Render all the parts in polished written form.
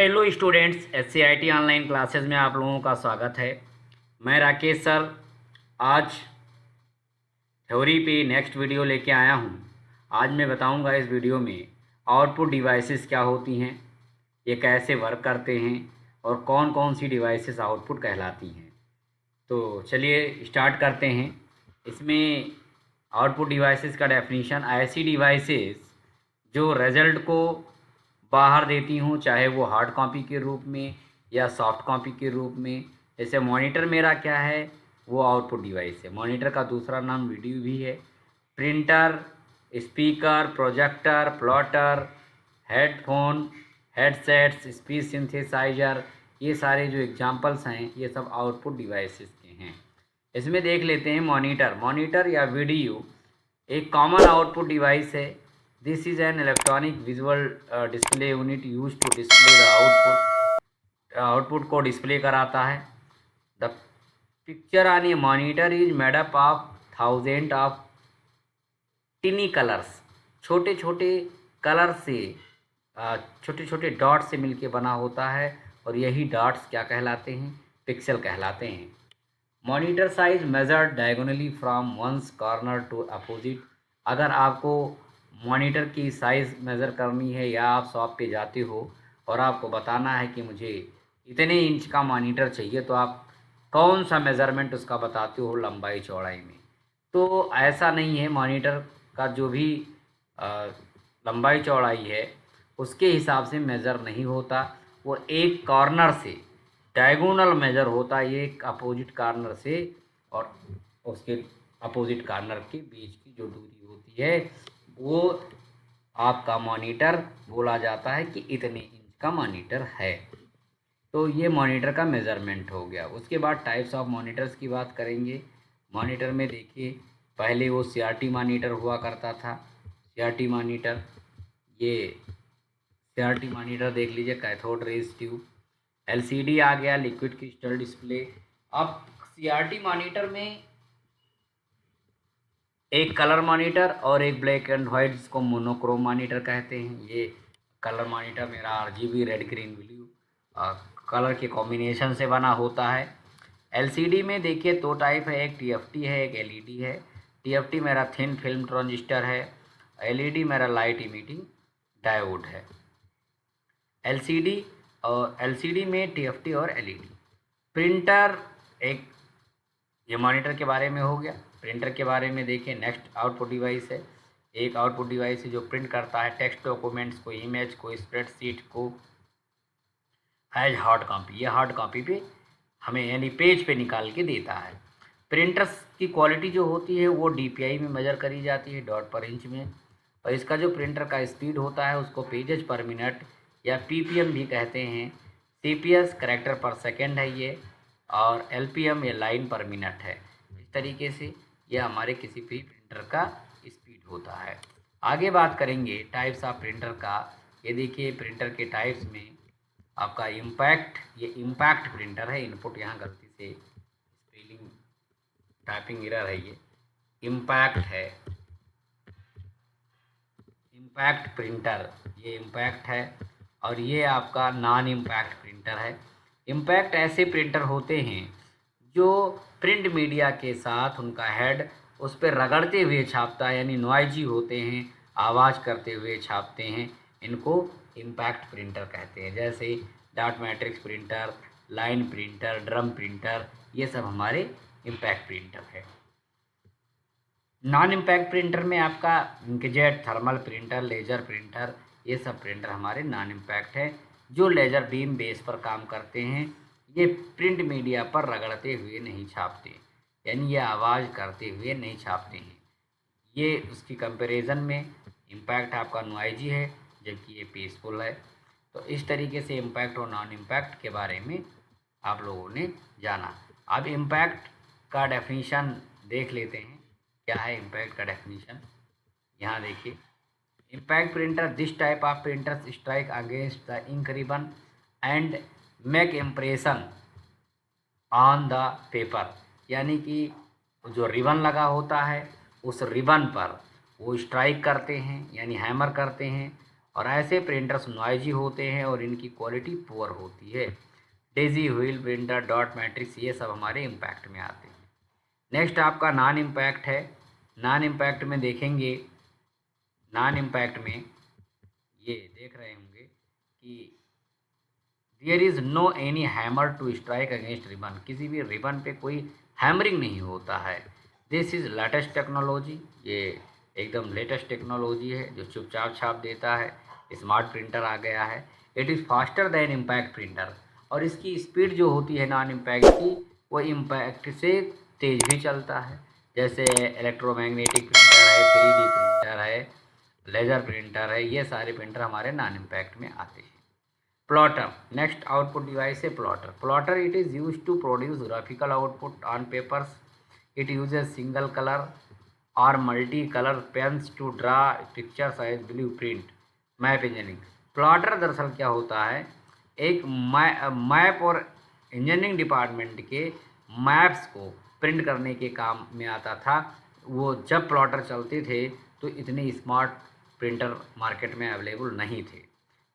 Hello students, SCIT online classes में आप लोगों का स्वागत है। मैं राकेश सर आज थ्योरी पे नेक्स्ट वीडियो लेके आया हूँ। आज मैं बताऊँगा इस वीडियो में आउटपुट डिवाइसेस क्या होती हैं, ये कैसे वर्क करते हैं और कौन कौन सी डिवाइसेस आउटपुट कहलाती हैं। तो चलिए स्टार्ट करते हैं। इसमें आउटपुट डिवाइसेस का डेफिनीशन, ऐसी डिवाइसेस जो रिजल्ट को बाहर देती हूँ, चाहे वो हार्ड कॉपी के रूप में या सॉफ्ट कॉपी के रूप में। जैसे मॉनिटर मेरा क्या है, वो आउटपुट डिवाइस है। मॉनिटर का दूसरा नाम वीडियो भी है। Printer, speaker, projector, plotter, headphone, headsets, speech synthesizer, ये सारे जो एग्जांपल्स हैं ये सब आउटपुट डिवाइसेस के हैं। इसमें देख लेते हैं मॉनिटर। मॉनिटर या वीडियो एक कॉमन आउटपुट डिवाइस है। This is an electronic visual display unit use to display the output को डिस्प्ले कराता है। The picture on a monitor is made up of thousand of tiny colours. छोटे छोटे colour से, छोटे छोटे डॉट से मिलके बना होता है और यही डॉट्स क्या कहलाते हैं, पिक्सल कहलाते हैं। Monitor size measured diagonally from one's corner to opposite. अगर आपको मॉनिटर की साइज़ मेज़र करनी है या आप शॉप पे जाते हो और आपको बताना है कि मुझे इतने इंच का मॉनिटर चाहिए, तो आप कौन सा मेज़रमेंट उसका बताते हो लंबाई चौड़ाई में। तो ऐसा नहीं है, मॉनिटर का जो भी अ, लंबाई चौड़ाई है उसके हिसाब से मेज़र नहीं होता। वो एक कॉर्नर से डायगोनल मेजर होता है, एक अपोजिट कॉर्नर से और उसके अपोजिट कॉर्नर के बीच की जो दूरी होती है वो आपका मॉनिटर बोला जाता है कि इतने इंच का मॉनिटर है। तो ये मॉनिटर का मेज़रमेंट हो गया। उसके बाद टाइप्स ऑफ मॉनिटर्स की बात करेंगे। मॉनिटर में देखिए, पहले वो CRT मॉनिटर हुआ करता था। CRT मॉनिटर, ये CRT मॉनिटर देख लीजिए, कैथोड रेज ट्यूब। LCD आ गया, लिक्विड क्रिस्टल डिस्प्ले। अब CRT मॉनिटर में एक कलर मॉनिटर और एक ब्लैक एंड वाइट, जिसको मोनोक्रोम मॉनिटर कहते हैं। ये कलर मॉनिटर मेरा RGB red green blue colour के कॉम्बिनेशन से बना होता है। LCD में देखिए दो टाइप है, एक TFT है, एक LED है। TFT मेरा थिन फिल्म ट्रांजिस्टर है, LED मेरा लाइट इमिटिंग डायोड है। LCD में TFT और LED। प्रिंटर, एक ये मॉनिटर के बारे में हो गया। प्रिंटर के बारे में देखिए, नेक्स्ट आउटपुट डिवाइस है। एक आउटपुट डिवाइस है जो प्रिंट करता है टेक्स्ट डॉक्यूमेंट्स को, इमेज को, स्प्रेडशीट को एज हार्ड कॉपी। ये हार्ड कॉपी पे हमें यानी पेज पे निकाल के देता है। प्रिंटर्स की क्वालिटी जो होती है वो DPI में मेजर करी जाती है, डॉट पर इंच में। और इसका जो प्रिंटर का स्पीड होता है उसको पेजेज पर मिनट या PPM भी कहते हैं। CPS कैरेक्टर पर सेकेंड है ये, और LPM ये लाइन पर मिनट है। इस तरीके से ये हमारे किसी भी प्रिंटर का स्पीड होता है। आगे बात करेंगे टाइप्स ऑफ प्रिंटर का। ये देखिए, प्रिंटर के टाइप्स में आपका इम्पैक्ट, ये इम्पैक्ट प्रिंटर है। इनपुट यहाँ गलती से स्पेलिंग टाइपिंग एरर है, ये इम्पैक्ट है, इम्पैक्ट प्रिंटर, ये इम्पैक्ट है। और ये आपका नॉन इम्पैक्ट प्रिंटर है। इम्पैक्ट ऐसे प्रिंटर होते हैं जो प्रिंट मीडिया के साथ उनका हेड उस पर रगड़ते हुए छापता है, यानी नॉइजी होते हैं, आवाज़ करते हुए छापते हैं। इनको इम्पैक्ट प्रिंटर कहते हैं। जैसे dot matrix printer, line printer, drum printer, ये सब हमारे इम्पैक्ट प्रिंटर है। नॉन इम्पैक्ट प्रिंटर में आपका inkjet, thermal printer, laser printer, ये सब प्रिंटर हमारे नॉन इम्पैक्ट है, जो लेजर बीम बेस पर काम करते हैं। ये प्रिंट मीडिया पर रगड़ते हुए नहीं छापते, यानी ये आवाज़ करते हुए नहीं छापते हैं। ये उसकी कंपैरिजन में इम्पैक्ट आपका नॉइजी है, जबकि ये पीसफुल है। तो इस तरीके से इम्पैक्ट और नॉन इम्पैक्ट के बारे में आप लोगों ने जाना। अब इम्पैक्ट का डेफिनीशन देख लेते हैं, क्या है इम्पैक्ट का डेफिनीशन। यहाँ देखिए, impact printer, this type of printers strike against the ink ribbon and make impression on the paper. यानी कि जो रिबन लगा होता है उस रिबन पर वो स्ट्राइक करते हैं, यानी हैमर करते हैं, और ऐसे प्रिंटर्स नॉइजी होते हैं और इनकी क्वालिटी पुअर होती है। Daisy, wheel printer, dot matrix, ये सब हमारे इम्पैक्ट में आते हैं। नेक्स्ट आपका नॉन इम्पैक्ट है। नॉन इम्पैक्ट में देखेंगे, नॉन इम्पैक्ट में ये देख रहे होंगे कि there is no any hammer to strike against ribbon, किसी भी रिबन पे कोई हैमरिंग नहीं होता है। दिस इज़ लेटेस्ट टेक्नोलॉजी, ये एकदम लेटेस्ट टेक्नोलॉजी है जो चुपचाप छाप देता है। स्मार्ट प्रिंटर आ गया है। It is faster than impact printer, और इसकी स्पीड जो होती है नॉन इम्पैक्ट की, वो इम्पैक्ट से तेज़ भी चलता है। जैसे इलेक्ट्रोमैग्नेटिक प्रिंटर है, 3D प्रिंटर है, लेज़र प्रिंटर है, ये सारे प्रिंटर हमारे नॉन इम्पैक्ट में आते हैं। प्लॉटर, नेक्स्ट आउटपुट डिवाइस है plotter. Plotter it is use to produce graphical output on papers. It uses single colour और multi colour pens to draw pictures as blue print map engineering. Plotter दरअसल क्या होता है, एक map और engineering department के maps को print करने के काम में आता था। वो जब प्लॉटर चलते थे तो इतने स्मार्ट प्रिंटर मार्केट में अवेलेबल नहीं थे,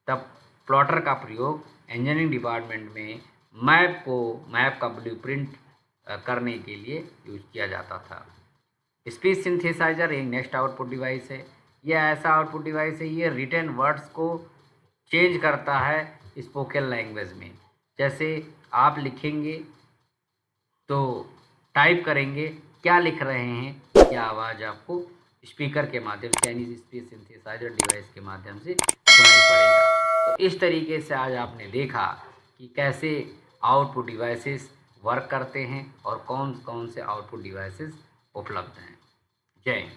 तब प्लॉटर का प्रयोग इंजीनियरिंग डिपार्टमेंट में मैप का ब्लूप्रिंट करने के लिए यूज किया जाता था। स्पीच सिंथेसाइजर एक नेक्स्ट आउटपुट डिवाइस है। यह ऐसा आउटपुट डिवाइस है, ये रिटन वर्ड्स को चेंज करता है स्पोकन लैंग्वेज में। जैसे आप लिखेंगे तो टाइप करेंगे, क्या लिख रहे हैं, क्या आवाज़ आपको स्पीकर के माध्यम से यानी स्पीच सिंथेसाइजर डिवाइस के माध्यम से सुनाई पड़ेगा। तो इस तरीके से आज आपने देखा कि कैसे आउटपुट डिवाइसेस वर्क करते हैं और कौन कौन से आउटपुट डिवाइसेस उपलब्ध हैं। जय हिंद।